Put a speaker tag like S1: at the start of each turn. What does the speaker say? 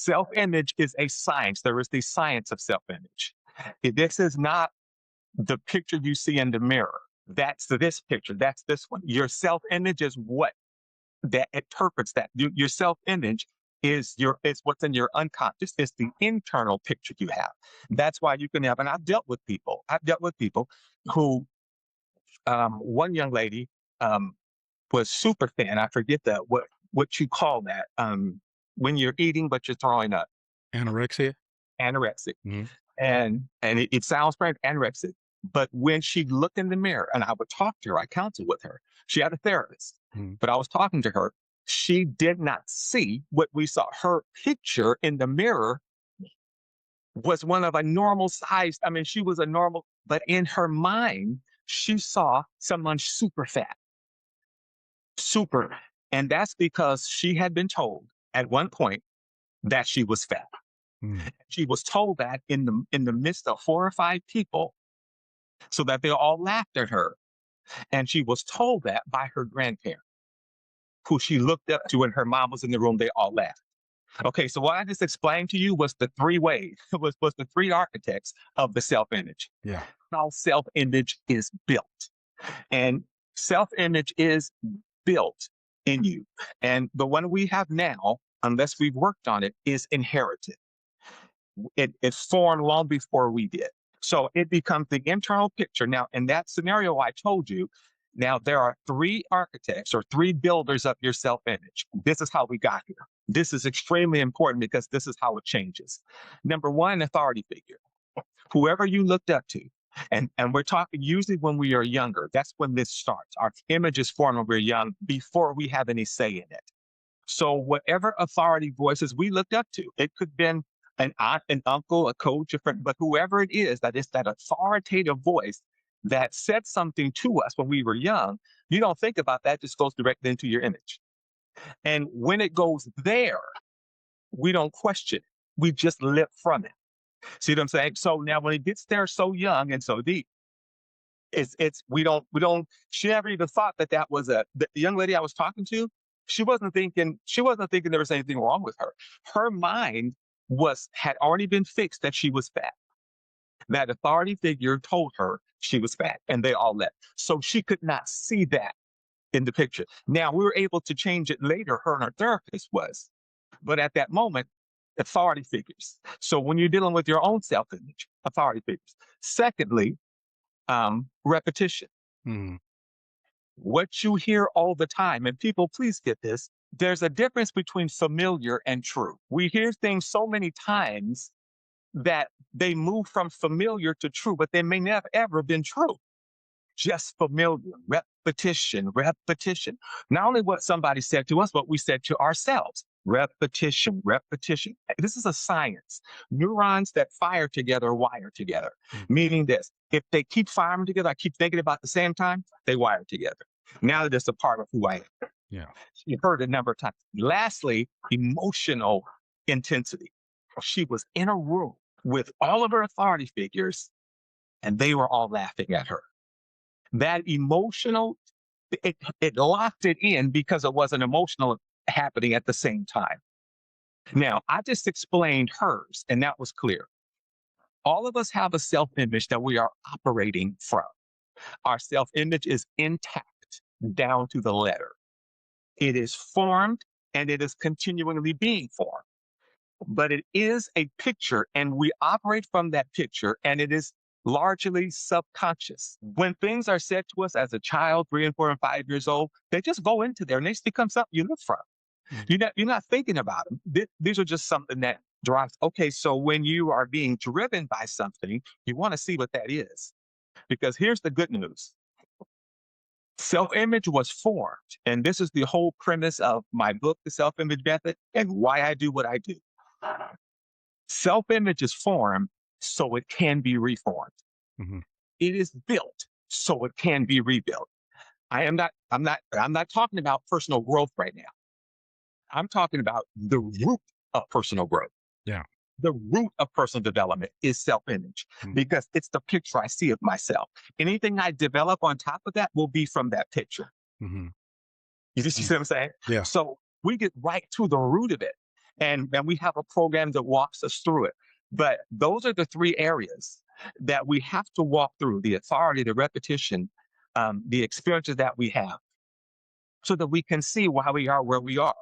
S1: Self-image is a science. There is the science of self-image. This is not the picture you see in the mirror. That's this picture. That's this one. Your self-image is what that interprets that. Your self-image is what's in your unconscious. It's the internal picture you have. That's why you can have, and I've dealt with people. I've dealt with people who, one young lady was super thin. I forget that what you call that when you're eating but you're throwing up,
S2: Anorexia?
S1: anorexic.
S2: Mhm.
S1: And it sounds very anorexic. But when she looked in the mirror and I would talk to her, I counseled with her. She had a therapist,
S2: Mhm.
S1: but I was talking to her. She did not see what we saw. Her picture in the mirror was one of a normal size. I mean, she was a normal, but in her mind, she saw someone super fat, super. And that's because she had been told at one point that she was fat.
S2: Mm.
S1: She was told that in the midst of 4 or 5 people so that they all laughed at her. And she was told that by her grandparent, who she looked up to, and her mom was in the room. They all laughed. Okay, so what I just explained to you was the three ways, was the three architects of the self image.
S2: Yeah.
S1: How self image is built. And self image is built in you. And the one we have now, unless we've worked on it, is inherited. It formed long before we did. So it becomes the internal picture. Now, in that scenario I told you, now there are three architects or three builders of your self image. This is how we got here. This is extremely important because this is how it changes. Number one, authority figure, whoever you looked up to. And we're talking usually when we are younger. That's when this starts. Our image is formed when we're young before we have any say in it. So whatever authority voices we looked up to, it could have been an aunt, an uncle, a coach, a friend, but whoever it is, that is that authoritative voice that said something to us when we were young, you don't think about that, just goes directly into your image. And when it goes there, we don't question it. We just live from it. See what I'm saying? So now when it gets there so young and so deep, it's we don't she never even thought that that was the young lady I was talking to. She wasn't thinking there was anything wrong with her. Her mind was had already been fixed that she was fat. That authority figure told her she was fat, and they all left. So she could not see that in the picture. Now we were able to change it later. Her and her therapist was, but at that moment, authority figures. So when you're dealing with your own self-image, authority figures. Secondly, repetition.
S2: Mhm.
S1: What you hear all the time, and people, please get this. There's a difference between familiar and true. We hear things so many times that they move from familiar to true, but they may never ever been true. Just familiar, repetition, repetition. Not only what somebody said to us, but we said to ourselves. Repetition, repetition. This is a science. Neurons that fire together wire together.
S2: Mm.
S1: Meaning this, if they keep firing together, I keep thinking about the same time, they wire together. Now that it's a part of who I am.
S2: Yeah.
S1: You've heard it a number of times. Lastly, emotional intensity. She was in a room with all of her authority figures, and they were all laughing at her. That emotional, it locked it in because it wasn't emotional happening at the same time. Now, I just explained hers, and that was clear. All of us have a self image that we are operating from. Our self image is intact down to the letter. It is formed and it is continually being formed, but it is a picture and we operate from that picture, and it is largely subconscious. When things are said to us as a child, 3 and 4 and 5 years old, they just go into there and they just become something you live from.
S2: Mm.
S1: You're not thinking about them. These are just something that drives. Okay, so when you are being driven by something, you want to see what that is. Because here's the good news. Self image was formed. And this is the whole premise of my book, The Self Image Method, and why I do what I do. Self image is formed so it can be reformed.
S2: Mhm.
S1: It is built so it can be rebuilt. I'm not talking about personal growth right now. I'm talking about the root of personal growth.
S2: Yeah.
S1: The root of personal development is self image
S2: Mm.
S1: because it's the picture I see of myself. Anything I develop on top of that will be from that picture.
S2: Mhm.
S1: You see
S2: Mm.
S1: what I'm saying?
S2: Yeah.
S1: So we get right to the root of it. and we have a program that walks us through it. But those are the three areas that we have to walk through: the authority, the repetition, the experiences that we have, so that we can see why we are where we are.